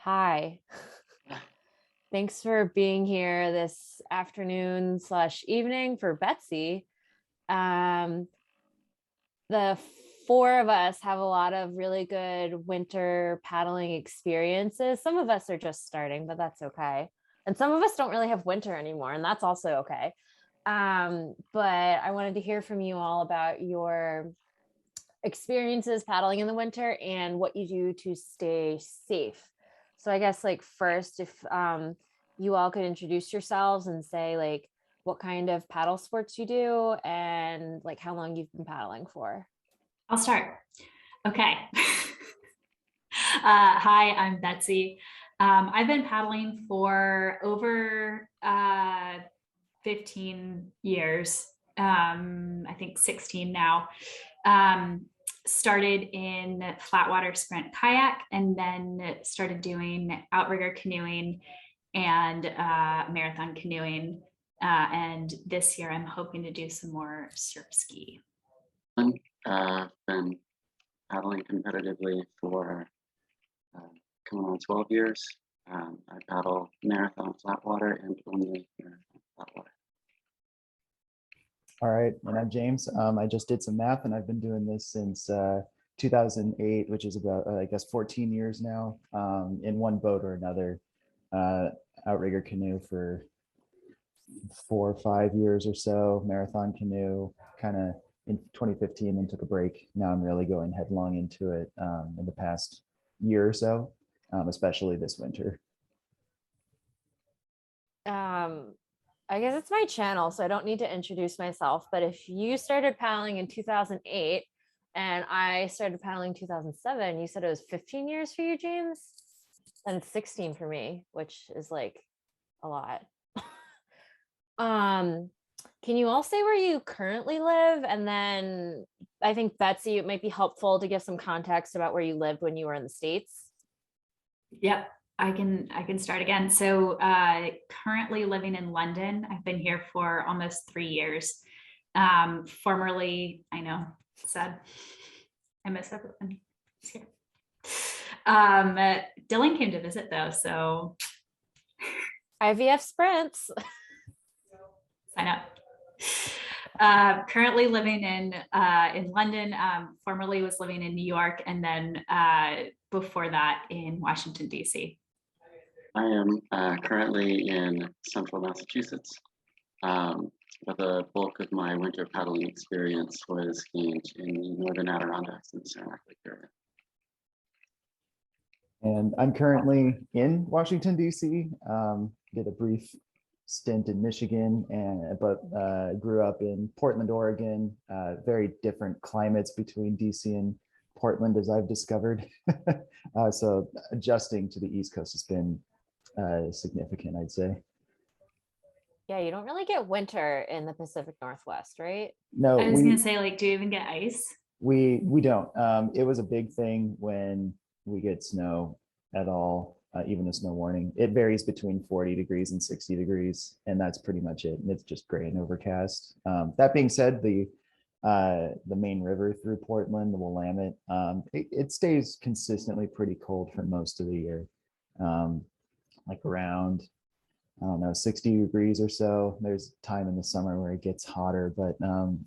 Hi. Thanks for being here this afternoon slash evening for Betsy. Um, the four of us have a lot of really good winter paddling experiences. Some of us are just starting, but that's okay. And some of us don't really have winter anymore, and that's also okay. But I wanted to hear from you all about your experiences paddling in the winter and what you do to stay safe. So I guess like first, if you all could introduce yourselves and say like what kind of paddle sports you do and like how long you've been paddling for. I'll start. Okay. Hi, I'm Betsy. I've been paddling for over 15 years. I think 16 now. Um, Started in flatwater sprint kayak and then started doing outrigger canoeing and marathon canoeing. And this year I'm hoping to do some more surf ski. I've been paddling competitively for uh, coming on 12 years. I paddle marathon flatwater and only marathon flatwater. All right, and I'm James. I just did some math, and I've been doing this since 2008, which is about, I guess, 14 years now, in one boat or another. Outrigger canoe for 4 or 5 years or so, marathon canoe, kind of in 2015, and took a break. Now I'm really going headlong into it in the past year or so, especially this winter. I guess it's my channel, so I don't need to introduce myself. But if you started paddling in 2008 and I started paddling in 2007, you said it was 15 years for you, James? And it's 16 for me, which is like a lot. um, can you all say where you currently live? And then I think Betsy, it might be helpful to give some context about where you lived when you were in the States. Yep, I can start again. So currently living in London. I've been here for almost 3 years. Formerly, I know, sad. I miss everyone. It's here. Dylan came to visit though, so IVF sprints. sign up. Currently living in London. Formerly was living in New York, and then before that in Washington D.C. I am currently in central Massachusetts, but the bulk of my winter paddling experience was gained in the northern Adirondacks and the Saranac Lake area. And I'm currently in Washington, D.C. Did a brief stint in Michigan, but grew up in Portland, Oregon. Very different climates between DC and Portland, as I've discovered. So adjusting to the East Coast has been significant, I'd say. Yeah, you don't really get winter in the Pacific Northwest, right? No, I was gonna say, like, do you even get ice? we don't. It was a big thing when we get snow at all. Even a snow warning. It varies between 40 degrees and 60 degrees, and that's pretty much it. And it's just gray and overcast. That being said, the main river through Portland, the Willamette, it stays consistently pretty cold for most of the year, like around, I don't know, 60 degrees or so. There's time in the summer where it gets hotter, but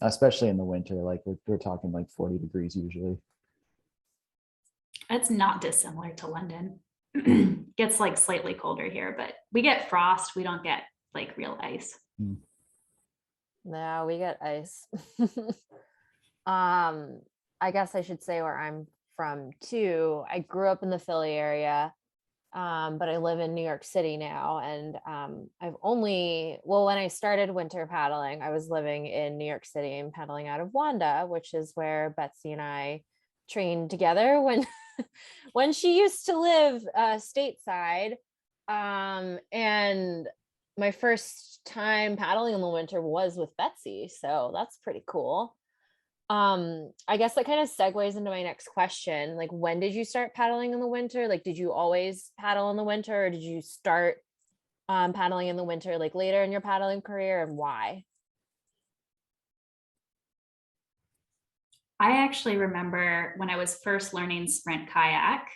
especially in the winter, like we're talking like 40 degrees usually. It's not dissimilar to London. Gets like slightly colder here, but we get frost. We don't get like real ice. No, we get ice. I guess I should say where I'm from too. I grew up in the Philly area, but I live in New York City now. And when I started winter paddling, I was living in New York City and paddling out of Wanda, which is where Betsy and I trained together when when she used to live stateside. And my first time paddling in the winter was with Betsy, so that's pretty cool. I guess that kind of segues into my next question. Like, when did you start paddling in the winter? Like, did you always paddle in the winter, or did you start paddling in the winter like later in your paddling career, and why? I actually remember when I was first learning sprint kayak.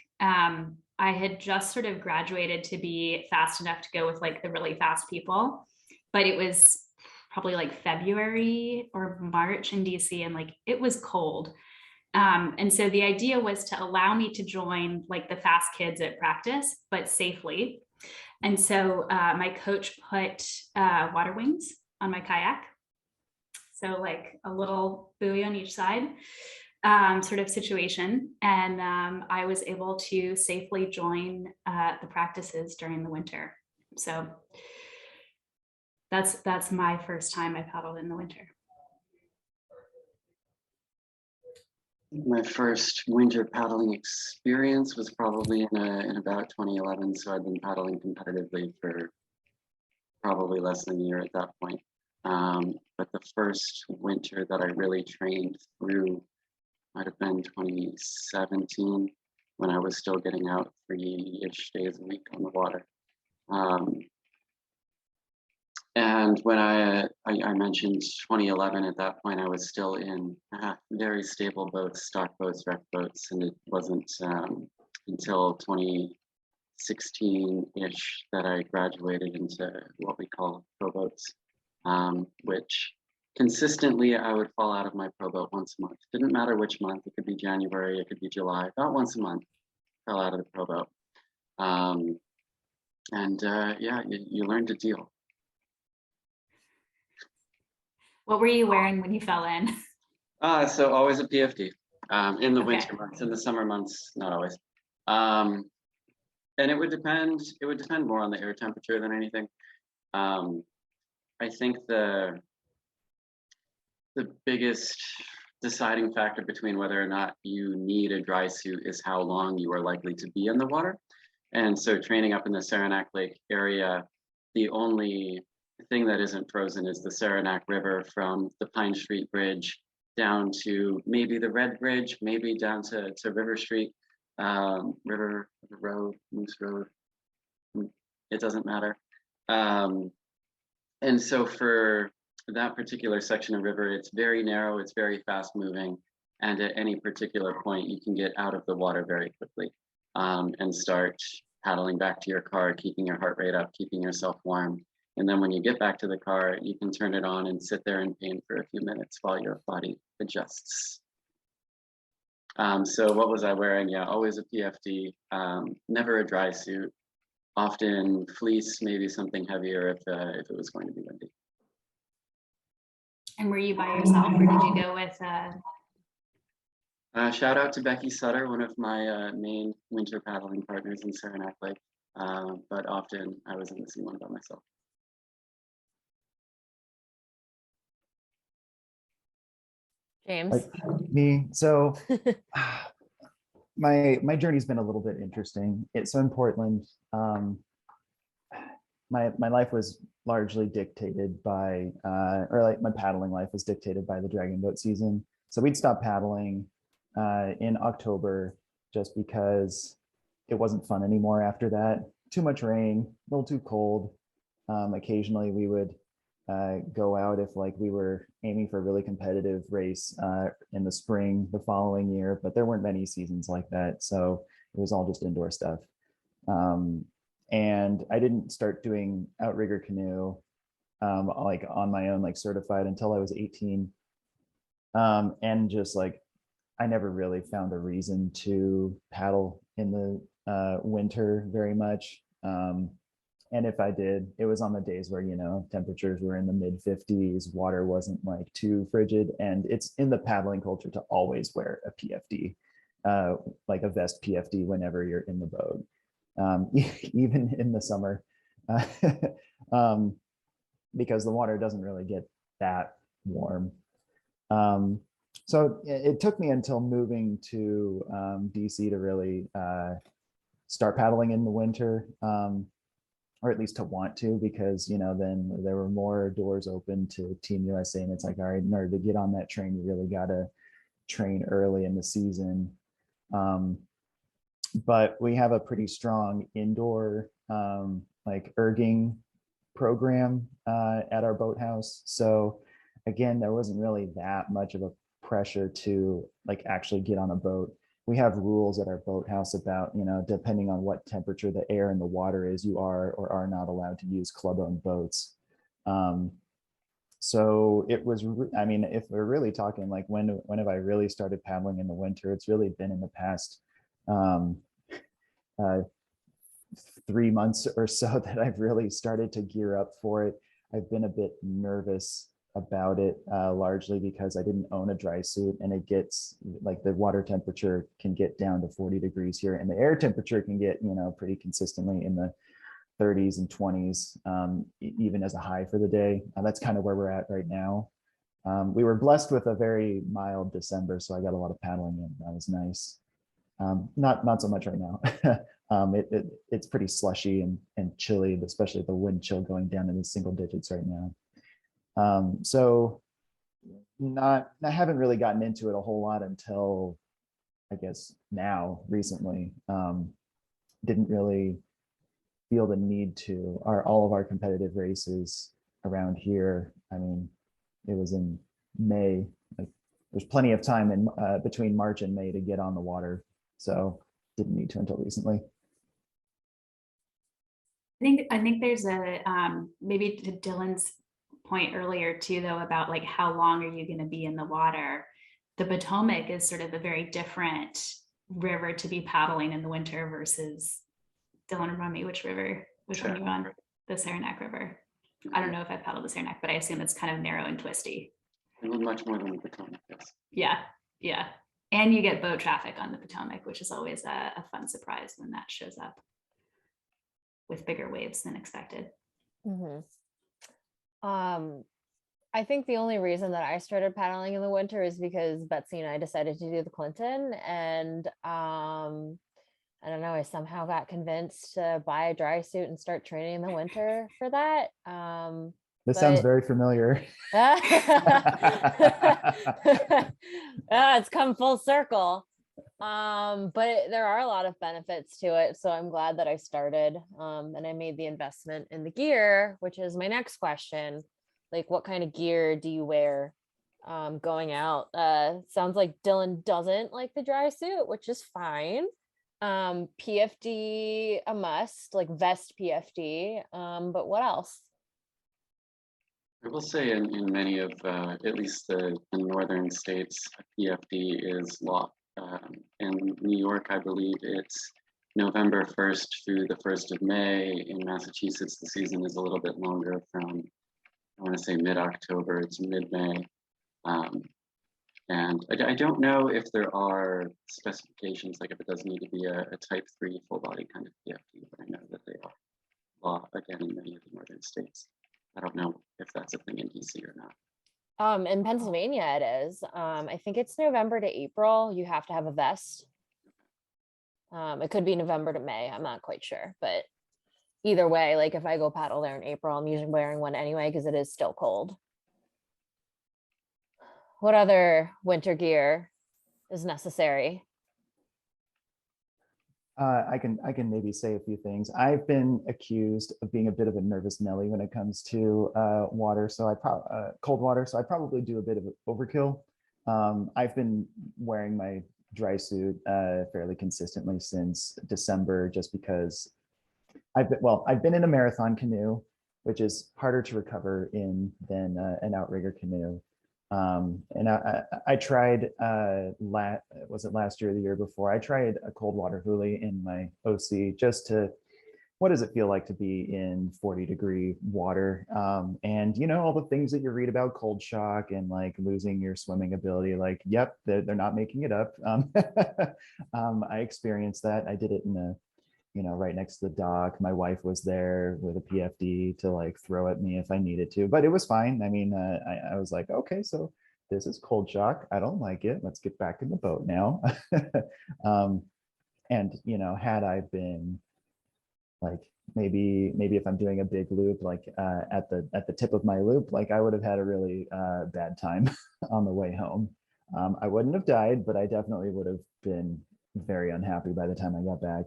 I had just sort of graduated to be fast enough to go with like the really fast people, but it was probably like February or March in DC, and like it was cold. And so the idea was to allow me to join like the fast kids at practice, but safely. And so my coach put water wings on my kayak. So like a little buoy on each side sort of situation. And I was able to safely join the practices during the winter. So that's my first time I paddled in the winter. My first winter paddling experience was probably in about 2011. So I'd been paddling competitively for probably less than a year at that point. But the first winter that I really trained through might have been 2017, when I was still getting out 3-ish days a week on the water. And when I mentioned 2011, at that point, I was still in very stable boats, stock boats, wreck boats, and it wasn't until 2016-ish that I graduated into what we call pro boats, which consistently I would fall out of my pro boat once a month. Didn't matter which month. It could be January, it could be July. About once a month, fell out of the pro boat. Yeah, you learn to deal. What were you wearing when you fell in? So always a PFD. In the Okay. winter months, in the summer months, not always. And it would depend more on the air temperature than anything. I think the biggest deciding factor between whether or not you need a dry suit is how long you are likely to be in the water. And so training up in the Saranac Lake area, the only thing that isn't frozen is the Saranac River from the Pine Street Bridge down to maybe the Red Bridge, maybe down to River Street, River Road, Moose Road. It doesn't matter. And so for that particular section of river, it's very narrow, it's very fast moving, and at any particular point, you can get out of the water very quickly and start paddling back to your car, keeping your heart rate up, keeping yourself warm. And then when you get back to the car, you can turn it on and sit there in pain for a few minutes while your body adjusts. So what was I wearing? Yeah, always a PFD, never a dry suit, often fleece, maybe something heavier if it was going to be windy. And were you by yourself, or did you go with? Shout out to Becky Sutter, one of my main winter paddling partners in Saranac Lake. But often I was in the C1 by myself. James. Like me, so my journey's been a little bit interesting. So in Portland, my life was largely dictated by, or like my paddling life was dictated by the dragon boat season. So we'd stop paddling in October just because it wasn't fun anymore after that. Too much rain, a little too cold. Occasionally we would go out if like we were aiming for a really competitive race in the spring the following year, but there weren't many seasons like that. So it was all just indoor stuff. And I didn't start doing outrigger canoe like on my own, like certified, until I was 18. And just like, I never really found a reason to paddle in the winter very much. And if I did, it was on the days where, you know, temperatures were in the mid 50s, water wasn't like too frigid. And it's in the paddling culture to always wear a PFD, like a vest PFD whenever you're in the boat, even in the summer, because the water doesn't really get that warm. So it took me until moving to DC to really start paddling in the winter. Or at least to want to, because, you know, then there were more doors open to Team USA. And it's like, all right, in order to get on that train, you really got to train early in the season. But we have a pretty strong indoor like erging program at our boathouse. So again, there wasn't really that much of a pressure to like actually get on a boat. we have rules at our boathouse about, depending on what temperature the air and the water is, you are or are not allowed to use club-owned boats. So it was, I mean, if we're really talking like when have I really started paddling in the winter, it's really been in the past um, uh, 3 months or so that I've really started to gear up for it. I've been a bit nervous about it, largely because I didn't own a dry suit, and it gets like the water temperature can get down to 40 degrees here, and the air temperature can get, pretty consistently in the 30s and 20s, even as a high for the day. That's kind of where we're at right now. We were blessed with a very mild December, so I got a lot of paddling in. That was nice. Not so much right now. It's pretty slushy and chilly, especially the wind chill going down into single digits right now. So I haven't really gotten into it a whole lot until I guess now recently. Didn't really feel the need to. All of our competitive races around here, I mean, it was in May. Like, there's plenty of time in between March and May to get on the water, so didn't need to until recently. I think there's a maybe to Dylan's point earlier too, though, about like how long are you going to be in the water? The Potomac is sort of a very different river to be paddling in the winter versus, Dylan, remind me which one you're on? The Saranac River. I don't know if I paddled the Saranac, but I assume it's kind of narrow and twisty. Much more than the Potomac, yes. Yeah. And you get boat traffic on the Potomac, which is always a fun surprise when that shows up with bigger waves than expected. Mm-hmm. I think the only reason that I started paddling in the winter is because Betsy and I decided to do the Clinton, and I don't know, I somehow got convinced to buy a dry suit and start training in the winter for that. This sounds very familiar. It's come full circle. But there are a lot of benefits to it, so I'm glad that I started, and I made the investment in the gear, which is my next question. Like, what kind of gear do you wear going out? Sounds like Dylan doesn't like the dry suit, which is fine. PFD a must, like vest PFD, but what else? I will say in many of at least the northern states, PFD is law. In New York, I believe it's November 1st through the 1st of May. In Massachusetts, the season is a little bit longer, from, I want to say, mid-October to mid-May. And I don't know if there are specifications, like if it does need to be a type 3 full body kind of PFD, but I know that they are law again in many of the northern states. I don't know if that's a thing in DC or not. In Pennsylvania it is. I think it's November to April. You have to have a vest. It could be November to May. I'm not quite sure, but either way, like if I go paddle there in April, I'm usually wearing one anyway because it is still cold. What other winter gear is necessary? I can maybe say a few things. I've been accused of being a bit of a nervous Nelly when it comes to water. So cold water. So I probably do a bit of overkill. I've been wearing my dry suit fairly consistently since December, just because I've been in a marathon canoe, which is harder to recover in than an outrigger canoe. And I tried, was it last year or the year before? I tried a cold water huli in my OC just to, what does it feel like to be in 40-degree water? And all the things that you read about cold shock and like losing your swimming ability, like, yep, they're not making it up. I experienced that. I did it in a, right next to the dock. My wife was there with a PFD to like throw at me if I needed to, but it was fine. I mean, I was like, okay, so this is cold shock. I don't like it. Let's get back in the boat now. And had I been like, maybe if I'm doing a big loop, like at the tip of my loop, like I would have had a really bad time on the way home. I wouldn't have died, but I definitely would have been very unhappy by the time I got back.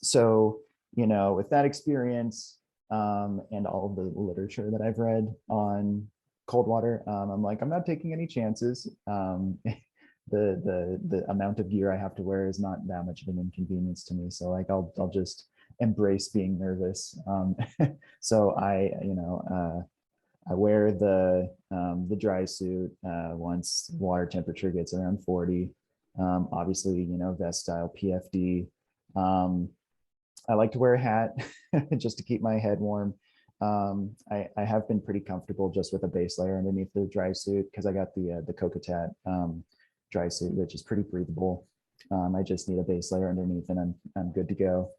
So, with that experience and all of the literature that I've read on cold water, I'm like, I'm not taking any chances. the amount of gear I have to wear is not that much of an inconvenience to me. So like I'll just embrace being nervous. So I wear the dry suit once water temperature gets around 40. Obviously, vest style PFD. I like to wear a hat just to keep my head warm. I have been pretty comfortable just with a base layer underneath the dry suit because I got the Cocotat dry suit, which is pretty breathable. I just need a base layer underneath, and I'm good to go.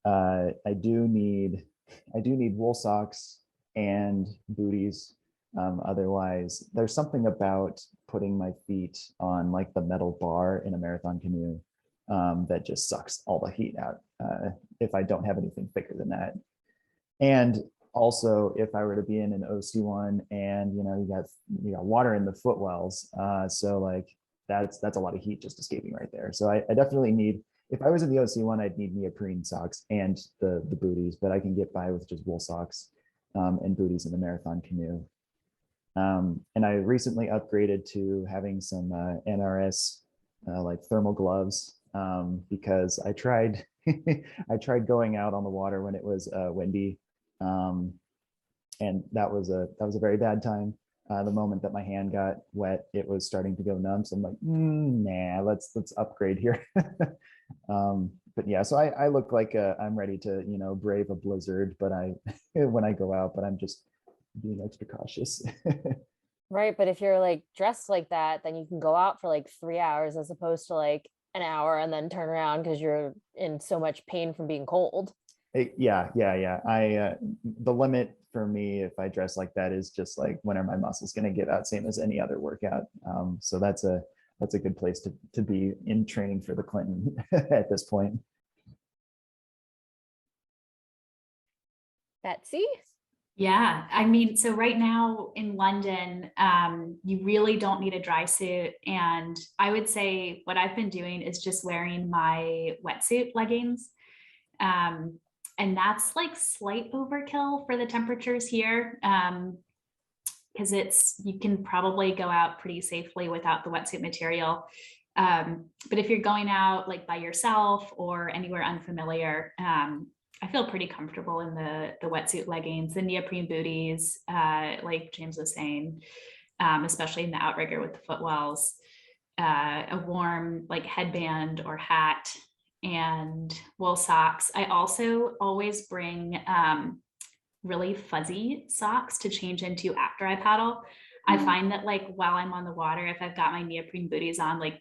I do need wool socks and booties. Otherwise, there's something about putting my feet on like the metal bar in a marathon canoe that just sucks all the heat out if I don't have anything thicker than that. And also, if I were to be in an OC1 and you got water in the footwells, so like that's a lot of heat just escaping right there. So I definitely need. If I was in the OC1, I'd need neoprene socks and the booties, but I can get by with just wool socks and booties in the marathon canoe. And I recently upgraded to having some NRS like thermal gloves because I tried I tried going out on the water when it was windy, and that was a very bad time. The moment that my hand got wet, it was starting to go numb. So I'm like, nah, let's upgrade here. But yeah, so I look like I'm ready to brave a blizzard, but when I go out, but I'm just being extra cautious. Right, but if you're like dressed like that, then you can go out for like 3 hours as opposed to like an hour and then turn around because you're in so much pain from being cold. Yeah. The limit for me if I dress like that is just like when are my muscles going to give out, same as any other workout. So that's a good place to be in training for the Clinton at this point. Betsy? Yeah, I mean, so right now in London, you really don't need a dry suit. And I would say what I've been doing is just wearing my wetsuit leggings. And that's like slight overkill for the temperatures here. Because you can probably go out pretty safely without the wetsuit material. But if you're going out like by yourself or anywhere unfamiliar, I feel pretty comfortable in the wetsuit leggings, the neoprene booties, like James was saying, especially in the outrigger with the footwells, a warm like headband or hat, and wool socks. I also always bring really fuzzy socks to change into after I paddle. I find that like while I'm on the water, if I've got my neoprene booties on, like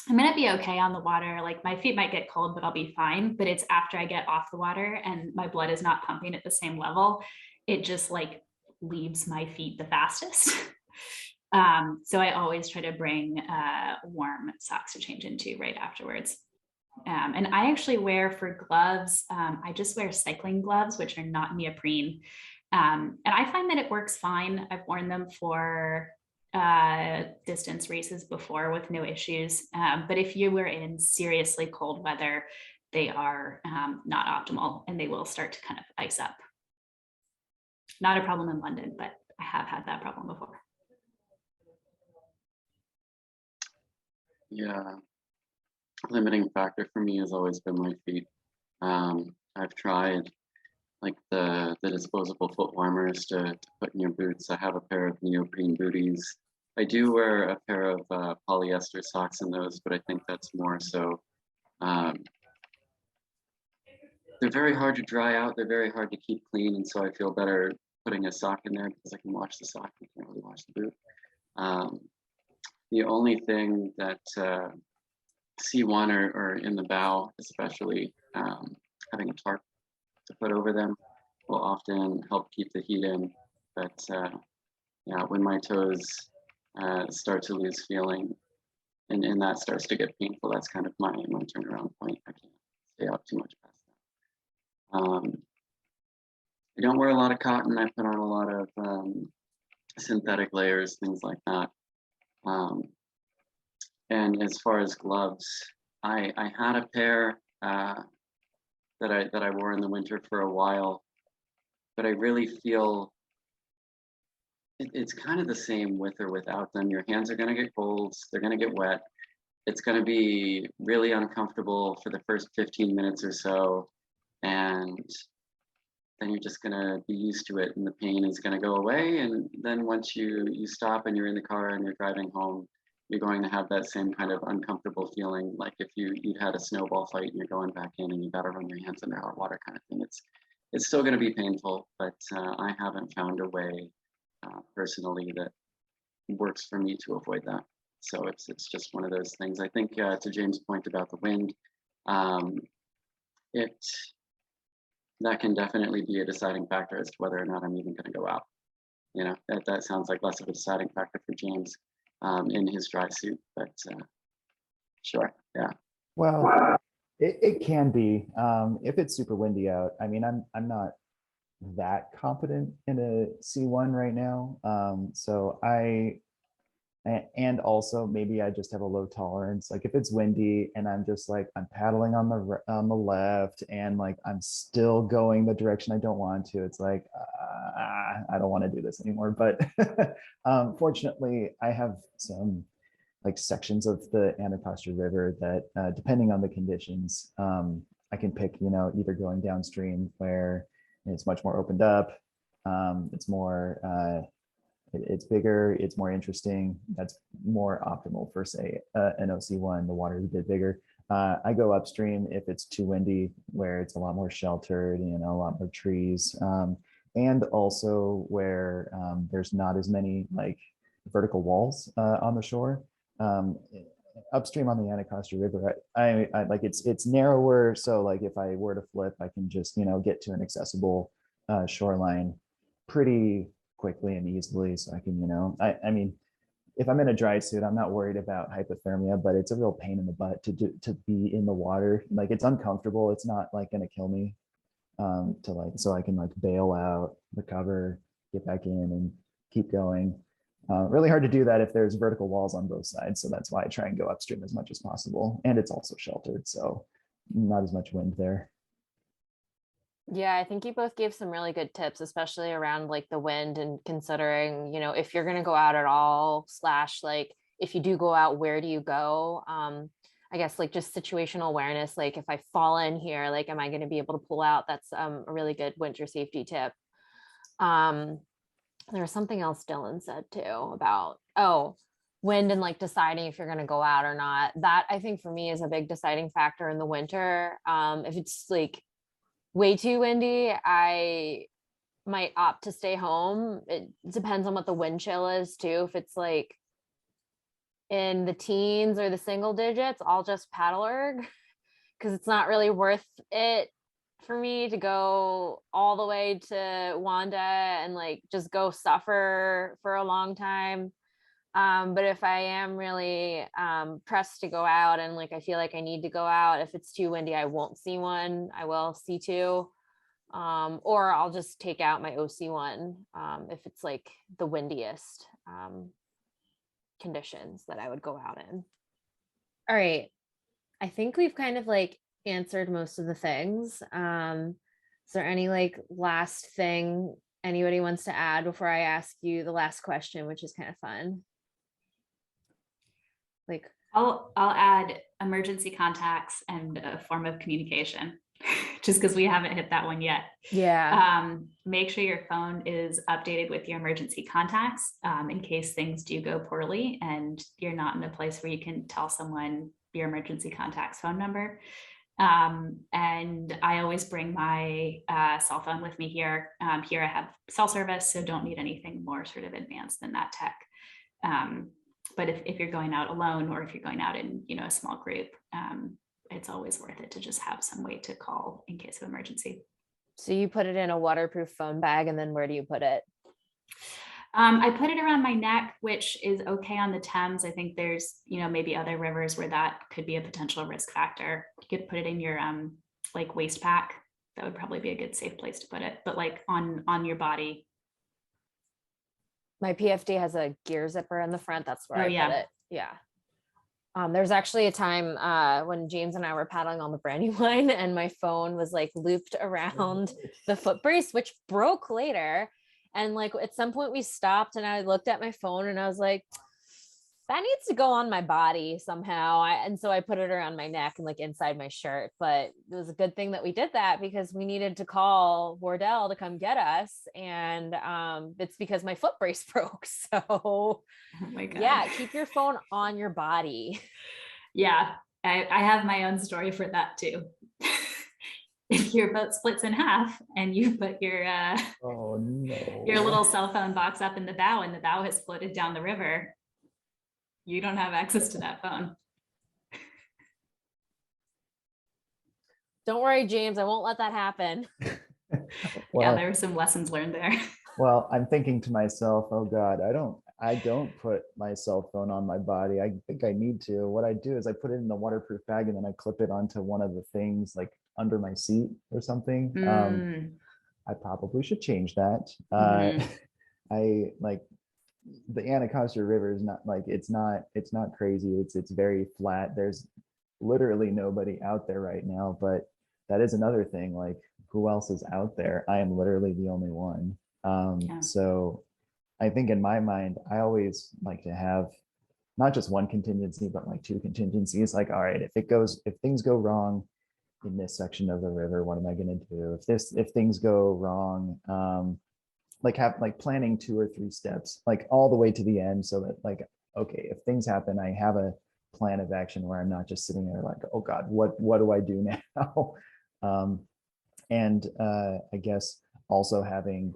I'm gonna be okay on the water. Like my feet might get cold, but I'll be fine. But it's after I get off the water and my blood is not pumping at the same level, it just like leaves my feet the fastest. So I always try to bring warm socks to change into right afterwards. And I actually wear for gloves, I just wear cycling gloves, which are not neoprene. And I find that it works fine. I've worn them for distance races before with no issues. But if you were in seriously cold weather, they are not optimal and they will start to kind of ice up. Not a problem in London, but I have had that problem before. Yeah, limiting factor for me has always been my feet. I've tried like the disposable foot warmers to put in your boots. I have a pair of neoprene booties. I do wear a pair of polyester socks in those, but I think that's more so. They're very hard to dry out. They're very hard to keep clean, and so I feel better putting a sock in there because I can wash the sock. I can't really wash the boot. The only thing that C1 or in the bow, especially having a tarp to put over them will often help keep the heat in. But yeah, when my toes start to lose feeling and that starts to get painful, that's kind of my turnaround point. I can't stay out too much past that. I don't wear a lot of cotton. I put on a lot of synthetic layers, things like that. And as far as gloves, I had a pair that I wore in the winter for a while, but I really feel it's kind of the same with or without them. Your hands are going to get cold, they're going to get wet. It's going to be really uncomfortable for the first 15 minutes or so, and then you're just going to be used to it, and the pain is going to go away. And then once you stop and you're in the car and you're driving home, you're going to have that same kind of uncomfortable feeling, like if you'd had a snowball fight and you're going back in and you got to run your hands under hot water kind of thing. It's still going to be painful, but I haven't found a way personally that works for me to avoid that. So it's just one of those things. I think to James' point about the wind, that can definitely be a deciding factor as to whether or not I'm even going to go out. You know, that sounds like less of a deciding factor for James in his dry suit, but sure, yeah. Well, it can be if it's super windy out. I mean, I'm not that confident in a C1 right now. So and also maybe I just have a low tolerance. Like if it's windy and I'm just like, I'm paddling on the left and like I'm still going the direction I don't want to, it's like, I don't want to do this anymore. But fortunately, I have some like sections of the Anacostia River that depending on the conditions, I can pick, either going downstream where it's much more opened up. It's more, it's bigger, it's more interesting. That's more optimal for say an OC1, the water is a bit bigger. I go upstream if it's too windy, where it's a lot more sheltered, a lot more trees. And also where there's not as many like vertical walls on the shore. Upstream on the Anacostia River, I like it's narrower. So like if I were to flip, I can just, get to an accessible shoreline pretty quickly and easily. So I can, I mean, if I'm in a dry suit, I'm not worried about hypothermia, but it's a real pain in the butt to be in the water. Like it's uncomfortable. It's not like going to kill me so I can like bail out, recover, get back in and keep going. Really hard to do that if there's vertical walls on both sides. So that's why I try and go upstream as much as possible. And it's also sheltered, so not as much wind there. Yeah, I think you both gave some really good tips, especially around like the wind and considering, if you're going to go out at all, / like if you do go out, where do you go? I guess like just situational awareness, like if I fall in here, like, am I going to be able to pull out? That's a really good winter safety tip. There was something else Dylan said too about, wind and like deciding if you're going to go out or not. That I think for me is a big deciding factor in the winter. If it's like way too windy, I might opt to stay home. It depends on what the wind chill is too. If it's like in the teens or the single digits, I'll just paddle erg because it's not really worth it for me to go all the way to Wanda and like just go suffer for a long time. But if I am really pressed to go out and like I feel like I need to go out, if it's too windy, I won't see one. I will see two. Or I'll just take out my OC1 if it's like the windiest conditions that I would go out in. All right. I think we've kind of like answered most of the things. Is there any like last thing anybody wants to add before I ask you the last question, which is kind of fun? Like I'll add emergency contacts and a form of communication, just because we haven't hit that one yet. Yeah. Make sure your phone is updated with your emergency contacts in case things do go poorly and you're not in a place where you can tell someone your emergency contact's phone number. And I always bring my cell phone with me here. Here I have cell service, so don't need anything more sort of advanced than that tech. But if you're going out alone or if you're going out in, a small group, it's always worth it to just have some way to call in case of emergency. So you put it in a waterproof phone bag, and then where do you put it? I put it around my neck, which is okay on the Thames. I think there's, maybe other rivers where that could be a potential risk factor. You could put it in your like waist pack. That would probably be a good safe place to put it, but like on your body. My PFD has a gear zipper in the front. That's where I yeah. put it. Yeah. There's actually a time when James and I were paddling on the Brandywine and my phone was like looped around the foot brace, which broke later. And like at some point we stopped and I looked at my phone and I was like, that needs to go on my body somehow. And so I put it around my neck and like inside my shirt. But it was a good thing that we did that because we needed to call Wardell to come get us. And it's because my foot brace broke. So Oh my God. yeah, keep your phone on your body. Yeah, I have my own story for that too. If your boat splits in half and you put your Oh no. your little cell phone box up in the bow and the bow has floated down the river, you don't have access to that phone. Don't worry, James, I won't let that happen. Well, Yeah, there were some lessons learned there. well, I'm thinking to myself, oh God, I don't put my cell phone on my body. I think I need to. What I do is I put it in the waterproof bag and then I clip it onto one of the things like under my seat or something. I probably should change that. I like the Anacostia River is not like it's not crazy. It's very flat. There's literally nobody out there right now, but that is another thing. Like who else is out there? I am literally the only one. Yeah. So I think in my mind, I always like to have not just one contingency, but like two contingencies. Like, all right, if things go wrong in this section of the river, what am I going to do? If things go wrong, like have like planning 2 or 3 steps, like all the way to the end, so that like, okay, if things happen, I have a plan of action where I'm not just sitting there like, oh God, what do I do now? And I guess also having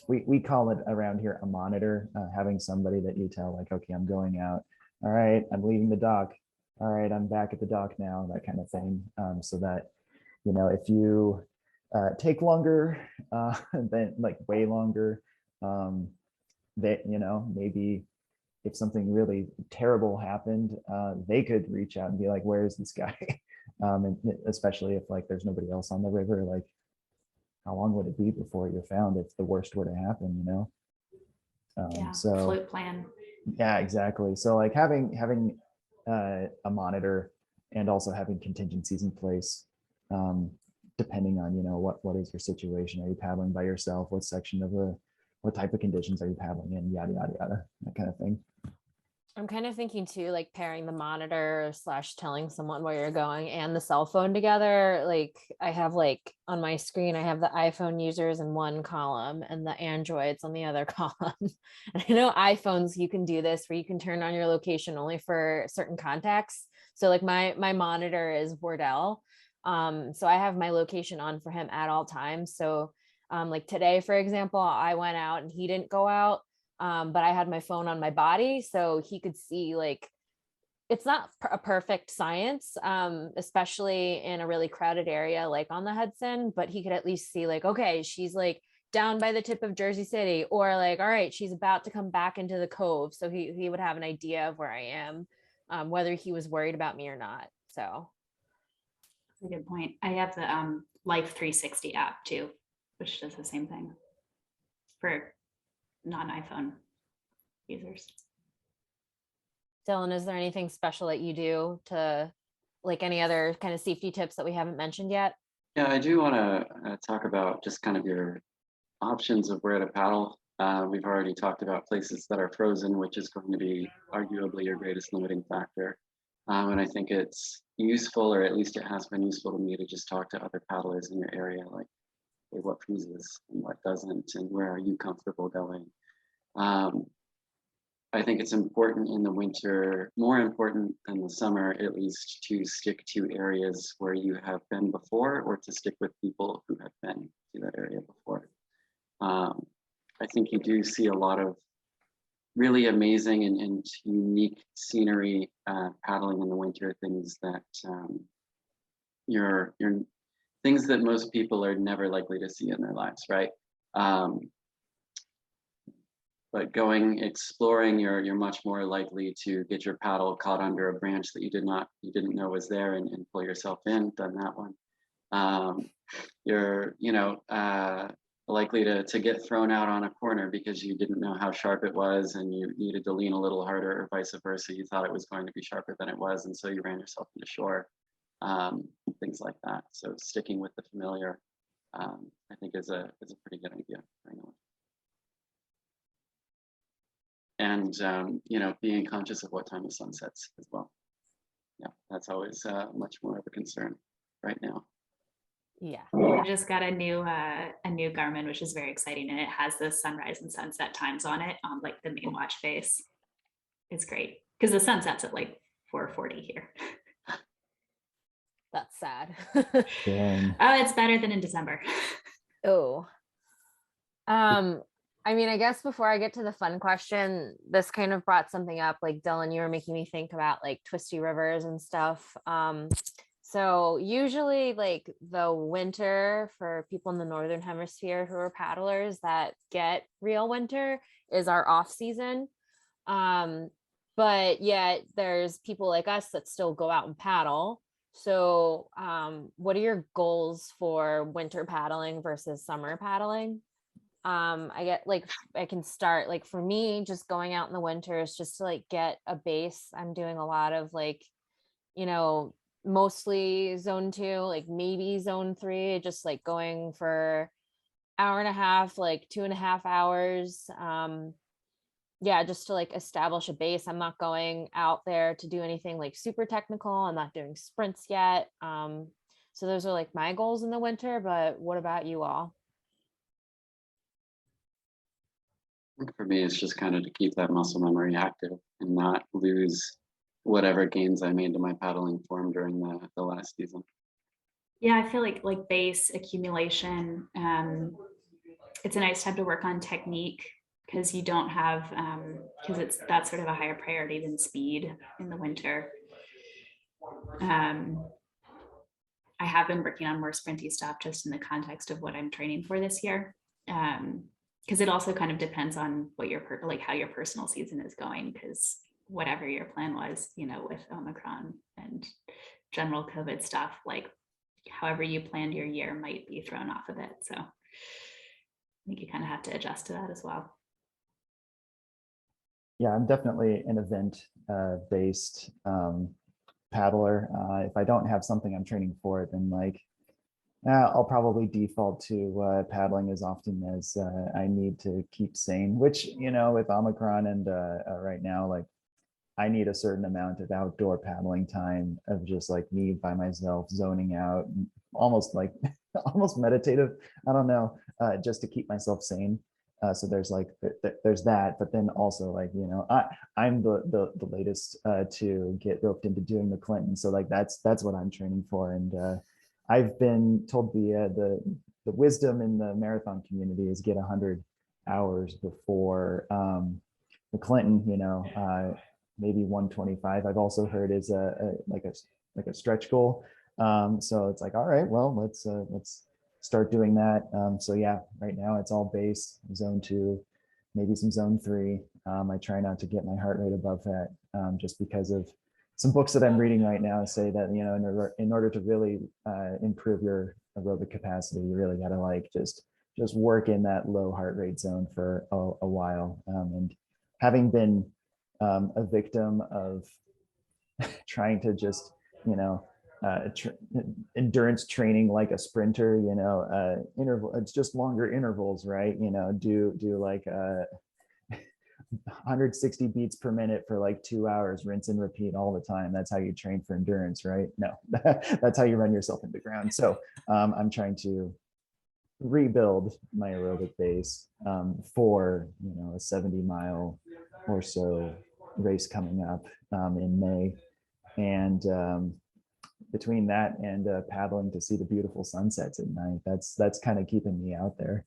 we call it around here a monitor, having somebody that you tell like, okay, I'm going out. All right, I'm leaving the dock. All right, I'm back at the dock now, that kind of thing. So that, you know, if you take longer than like way longer, that, you know, maybe if something really terrible happened, they could reach out and be like, where is this guy? And especially if like there's nobody else on the river, like how long would it be before you're found if the worst were to happen, you know? Yeah, So float plan. yeah, exactly. So like having a monitor and also having contingencies in place, depending on, you know, what is your situation. Are you paddling by yourself? What type of conditions are you paddling in? Yada yada yada, that kind of thing. I'm kind of thinking too, like pairing the monitor / telling someone where you're going and the cell phone together. Like I have like on my screen, I have the iPhone users in one column and the Androids on the other column. And I know iPhones, you can do this where you can turn on your location only for certain contacts. So like my monitor is Wardell. So I have my location on for him at all times. So like today, for example, I went out and he didn't go out. But I had my phone on my body so he could see, like, it's not a perfect science, especially in a really crowded area like on the Hudson, but he could at least see like, okay, she's like down by the tip of Jersey City, or like, all right, she's about to come back into the cove. So he would have an idea of where I am, whether he was worried about me or not. So That's a good point. I have the Life 360 app too, which does the same thing for non-iPhone users. Dylan, is there anything special that you do to, like, any other kind of safety tips that we haven't mentioned yet? Yeah, I do want to talk about just kind of your options of where to paddle. We've already talked about places that are frozen, which is going to be arguably your greatest limiting factor. And I think it's useful, or at least it has been useful to me, to just talk to other paddlers in your area, like, hey, what freezes and what doesn't, and where are you comfortable going? I think it's important in the winter, more important than the summer, at least, to stick to areas where you have been before, or to stick with people who have been to that area before. I think you do see a lot of really amazing and unique scenery paddling in the winter, things that you're things that most people are never likely to see in their lives, right? But going exploring, you're much more likely to get your paddle caught under a branch that you didn't know was there, and pull yourself in. Done that one. You're likely to get thrown out on a corner because you didn't know how sharp it was and you needed to lean a little harder, or vice versa. You thought it was going to be sharper than it was, and so you ran yourself into shore. Things like that. So sticking with the familiar, I think is a pretty good idea for anyone. and you know, being conscious of what time the sun sets as well. Yeah, that's always much more of a concern right now. Yeah. I just got a new Garmin, which is very exciting, and it has the sunrise and sunset times on it on like the main watch face. It's great because the sun sets at like 4:40 here. That's sad. Dang. Oh, it's better than in December. Oh. I mean, I guess before I get to the fun question, this kind of brought something up. Like Dylan, you were making me think about like twisty rivers and stuff. So usually like the winter for people in the Northern Hemisphere who are paddlers that get real winter is our off season. But yet there's people like us that still go out and paddle. So what are your goals for winter paddling versus summer paddling? I get like, I can start like for me, just going out in the winter is just to like get a base. I'm doing a lot of like, you know, mostly zone 2, like maybe zone 3, just like going for hour and a half, like 2.5 hours. Yeah, just to like establish a base. I'm not going out there to do anything like super technical. I'm not doing sprints yet. So those are like my goals in the winter, but what about you all? For me, it's just kind of to keep that muscle memory active and not lose whatever gains I made to my paddling form during the last season. Yeah, I feel like base accumulation. It's a nice time to work on technique because you don't have because that's sort of a higher priority than speed in the winter. I have been working on more sprinty stuff just in the context of what I'm training for this year. Because it also kind of depends on what your like how your personal season is going, because whatever your plan was, you know, with Omicron and general COVID stuff, like however you planned your year might be thrown off a bit. So I think you kind of have to adjust to that as well. Yeah, I'm definitely an event based paddler. If I don't have something I'm training for, then like I'll probably default to paddling as often as I need to keep sane, which, you know, with Omicron and right now, like I need a certain amount of outdoor paddling time of just like me by myself, zoning out, almost like almost meditative. I don't know, just to keep myself sane. So there's like there's that, but then also like, you know, I'm the latest to get roped into doing the Clinton, so like that's what I'm training for. And I've been told the wisdom in the marathon community is get 100 hours before the Clinton, you know, maybe 125. I've also heard is like a stretch goal. So it's like, all right, well, let's start doing that. So yeah, right now it's all base, zone 2, maybe some zone 3. I try not to get my heart rate above that, just because of some books that I'm reading right now say that, you know, in order to really improve your aerobic capacity, you really got to like just work in that low heart rate zone for a while. And having been a victim of trying to just, you know, endurance training like a sprinter, you know, interval, it's just longer intervals, right? You know, do like 160 beats per minute for like 2 hours, rinse and repeat all the time. That's how you train for endurance, right? No, that's how you run yourself into the ground. So I'm trying to rebuild my aerobic base for, you know, a 70-mile or so race coming up in May. And between that and paddling to see the beautiful sunsets at night, that's kind of keeping me out there.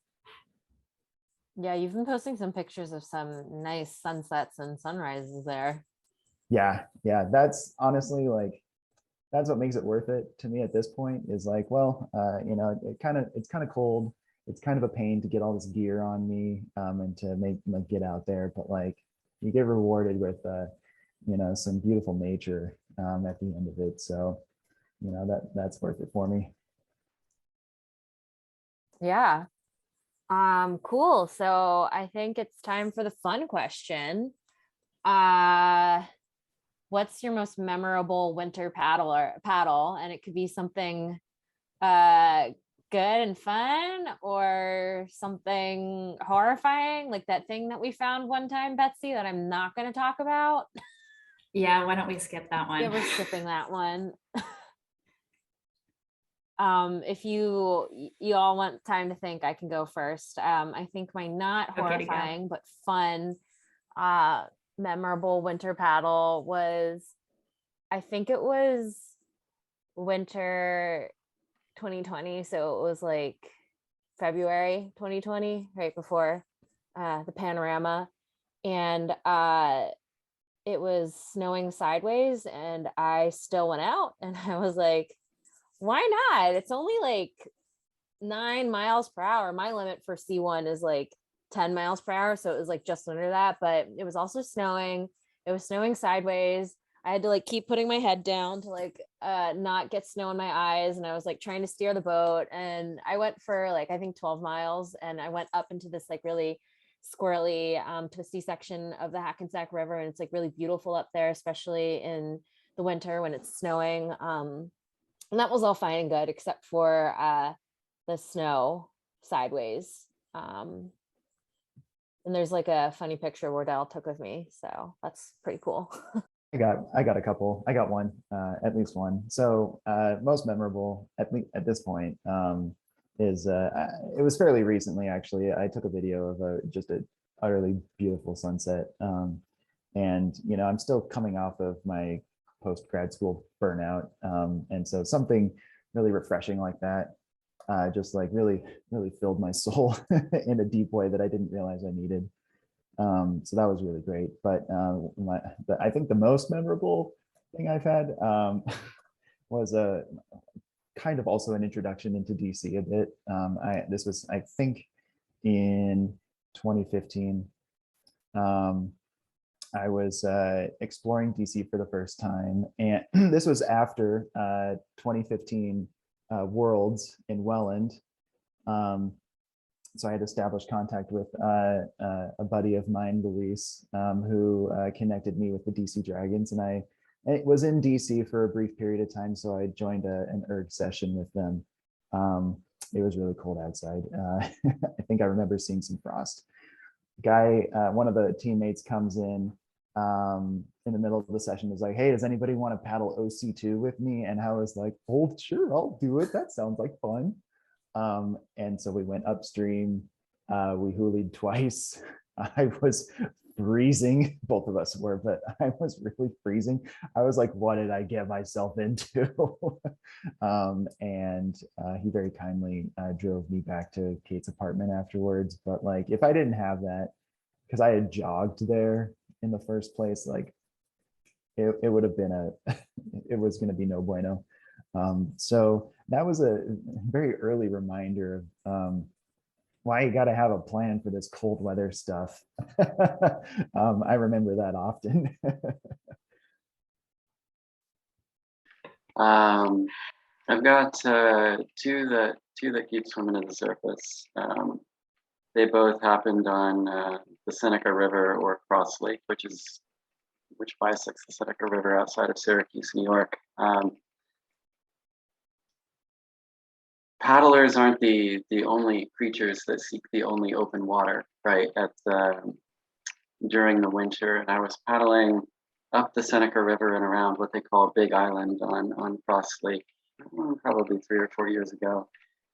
Yeah, you've been posting some pictures of some nice sunsets and sunrises there. Yeah, that's honestly like that's what makes it worth it to me at this point, is like, well, you know, it's kind of cold, it's kind of a pain to get all this gear on me and to make like get out there, but like you get rewarded with you know, some beautiful nature at the end of it. So, you know, that's worth it for me. Yeah. Cool. So I think it's time for the fun question. What's your most memorable winter paddle? And it could be something good and fun or something horrifying, like that thing that we found one time, Betsy, that I'm not going to talk about? Yeah, why don't we skip that one? Yeah, we're skipping that one. If you all want time to think, I can go first. I think my not Okay to go. horrifying but fun, memorable winter paddle was, I think it was winter 2020, so it was like February 2020, right before the panorama, and it was snowing sideways, and I still went out, and I was like, why not? It's only like 9 miles per hour. My limit for C1 is like 10 miles per hour, so it was like just under that, but it was also snowing. It was snowing sideways. I had to like keep putting my head down to like not get snow in my eyes, and I was like trying to steer the boat, and I went for like I think 12 miles, and I went up into this like really squirrely twisty section of the Hackensack River, and it's like really beautiful up there, especially in the winter when it's snowing. And that was all fine and good except for the snow sideways. And there's like a funny picture Wardell took with me, so that's pretty cool. I got a couple. I got one, at least one. So most memorable at this point is it was fairly recently actually. I took a video of just a utterly beautiful sunset, and you know I'm still coming off of my post grad school burnout, and so something really refreshing like that just like really filled my soul in a deep way that I didn't realize I needed. So that was really great. But I think the most memorable thing I've had was a kind of also an introduction into DC a bit. This was, I think, in 2015. I was exploring DC for the first time, and this was after 2015 Worlds in Welland. So I had established contact with a buddy of mine, Luis, who connected me with the DC Dragons, and I was in DC for a brief period of time, so I joined an erg session with them. It was really cold outside. I think I remember seeing some frost. Guy, one of the teammates comes in the middle of the session, is like, hey, does anybody want to paddle OC2 with me? And I was like, oh, sure, I'll do it. That sounds like fun. And so we went upstream. We hoolied twice. I was freezing. Both of us were, but I was really freezing. I was like, what did I get myself into? And he very kindly drove me back to Kate's apartment afterwards. But like, if I didn't have that, because I had jogged there in the first place, like it would have been it was going to be no bueno. So that was a very early reminder of why you got to have a plan for this cold weather stuff. I remember that often. I've got two that keep swimming at the surface. They both happened on the Seneca River or Cross Lake, which bisects the Seneca River outside of Syracuse, New York. Paddlers aren't the only creatures that seek the only open water, right? During the winter, and I was paddling up the Seneca River and around what they call Big Island on Cross Lake, probably 3 or 4 years ago,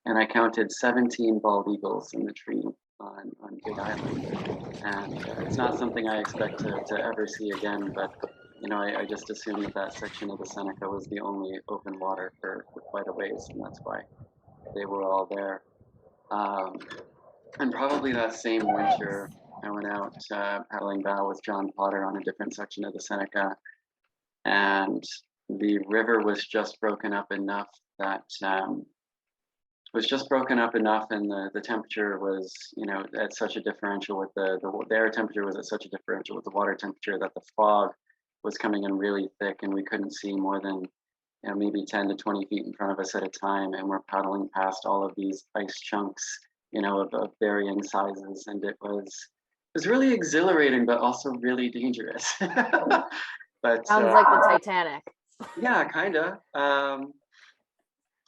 and I counted 17 bald eagles in the tree on Big Island, and it's not something I expect to ever see again, but you know, I just assumed that section of the Seneca was the only open water for quite a ways, and that's why they were all there. And probably that same winter, I went out paddling bow with John Potter on a different section of the Seneca, and the river was just broken up enough that and the temperature was, you know, at such a differential with the air temperature was at such a differential with the water temperature that the fog was coming in really thick, and we couldn't see more than, you know, maybe 10 to 20 feet in front of us at a time, and we're paddling past all of these ice chunks, you know, of varying sizes, and it was really exhilarating, but also really dangerous. But Sounds like the Titanic. yeah, kind of.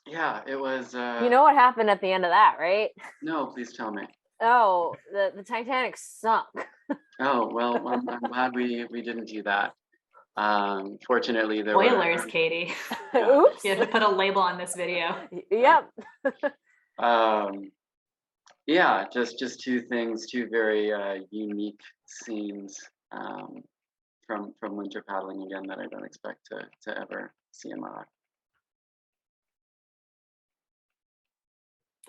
Yeah, it was. You know what happened at the end of that, right? No, please tell me. Oh, the Titanic sunk. Oh well, I'm glad we didn't do that. Fortunately, there Spoilers, were. Katie. Yeah. Oops. You have to put a label on this video. Yep. Yeah, just two things, two very unique scenes from winter paddling again that I don't expect to ever see in my life.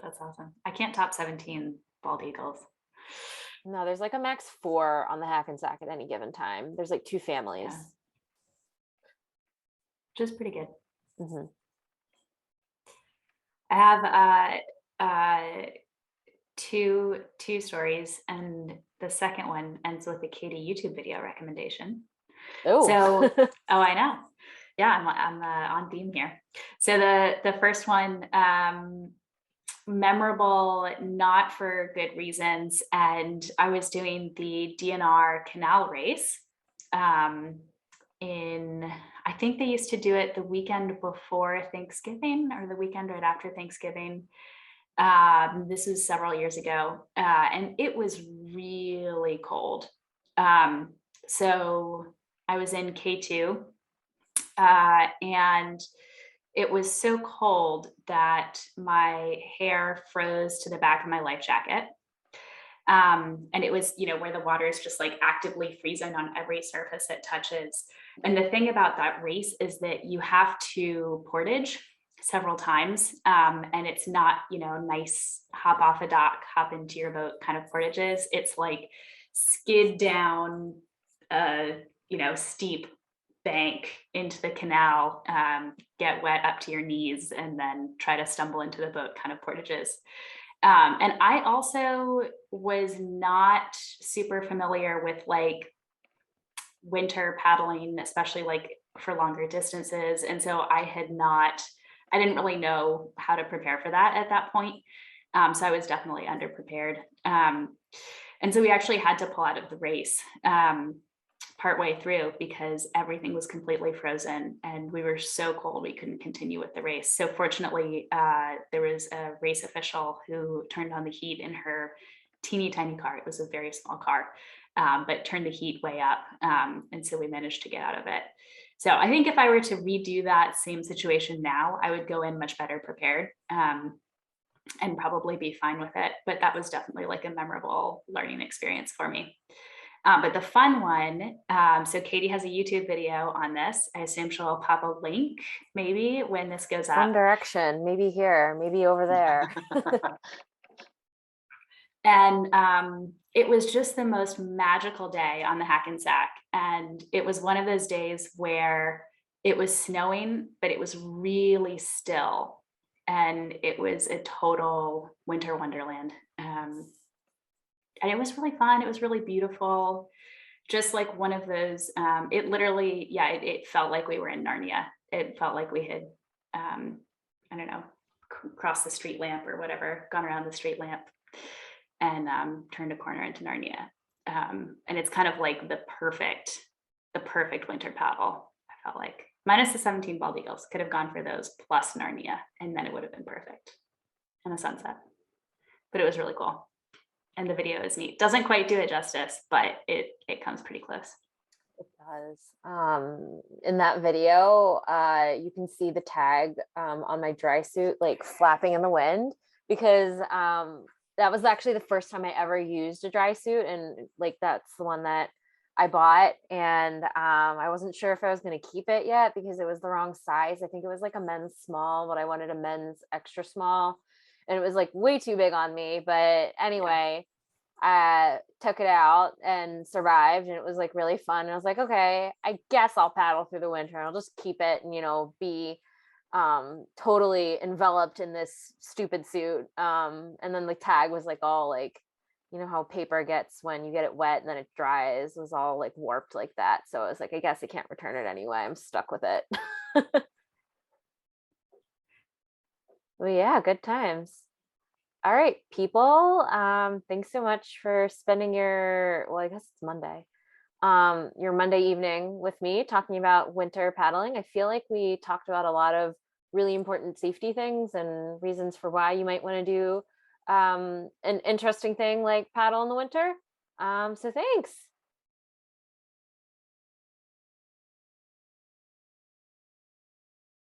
That's awesome. I can't top 17 bald eagles. No, there's like a max 4 on the Hackensack at any given time. There's like 2 families. Yeah. Which is pretty good. Mm-hmm. I have two stories, and the second one ends with a Katie YouTube video recommendation. Oh, So, oh, I know. Yeah, I'm on theme here. So the first one, memorable, not for good reasons, and I was doing the DNR canal race. I think they used to do it the weekend before Thanksgiving or the weekend right after Thanksgiving. This was several years ago, and it was really cold. So I was in K2, and it was so cold that my hair froze to the back of my life jacket. And it was, where the water is just like actively freezing on every surface it touches. And the thing about that race is that you have to portage several times. And it's not, nice hop off a dock, hop into your boat kind of portages. It's like skid down steep bank into the canal, get wet up to your knees, and then try to stumble into the boat kind of portages. And I also was not super familiar with like winter paddling, especially like for longer distances. And so I didn't really know how to prepare for that at that point. So I was definitely underprepared. And so we actually had to pull out of the race partway through because everything was completely frozen and we were so cold we couldn't continue with the race. So fortunately, there was a race official who turned on the heat in her teeny tiny car. It was a very small car, but turned the heat way up. And so we managed to get out of it. So I think if I were to redo that same situation now, I would go in much better prepared. And probably be fine with it. But that was definitely like a memorable learning experience for me. But the fun one, so Katie has a YouTube video on this. I assume she'll pop a link maybe when this goes up. One Direction, maybe here, maybe over there. And it was just the most magical day on the Hackensack. And it was one of those days where it was snowing, but it was really still. And it was a total winter wonderland. And it was really fun. It was really beautiful. Just like one of those, it literally, it felt like we were in Narnia. It felt like we had, I don't know, crossed the street lamp or whatever, gone around the street lamp and turned a corner into Narnia. And it's kind of like the perfect winter paddle, I felt like. Minus the 17 bald eagles, could have gone for those plus Narnia, and then it would have been perfect. And a sunset. But it was really cool. And the video is neat. Doesn't quite do it justice, but it comes pretty close. It does. In that video, you can see the tag on my dry suit like flapping in the wind because that was actually the first time I ever used a dry suit, and like that's the one that I bought, and I wasn't sure if I was going to keep it yet because it was the wrong size. I think it was like a men's small, but I wanted a men's extra small, and it was like way too big on me. But anyway, I took it out and survived, and it was like really fun. And I was like, okay, I guess I'll paddle through the winter. I'll just keep it and, be totally enveloped in this stupid suit. And then the tag was like all like, how paper gets when you get it wet and then it dries, it was all like warped like that. So I was like, I guess I can't return it anyway. I'm stuck with it. Well, yeah, good times. All right, people. Thanks so much for spending I guess it's Monday. Your Monday evening with me talking about winter paddling. I feel like we talked about a lot of really important safety things and reasons for why you might want to do an interesting thing like paddle in the winter. So thanks.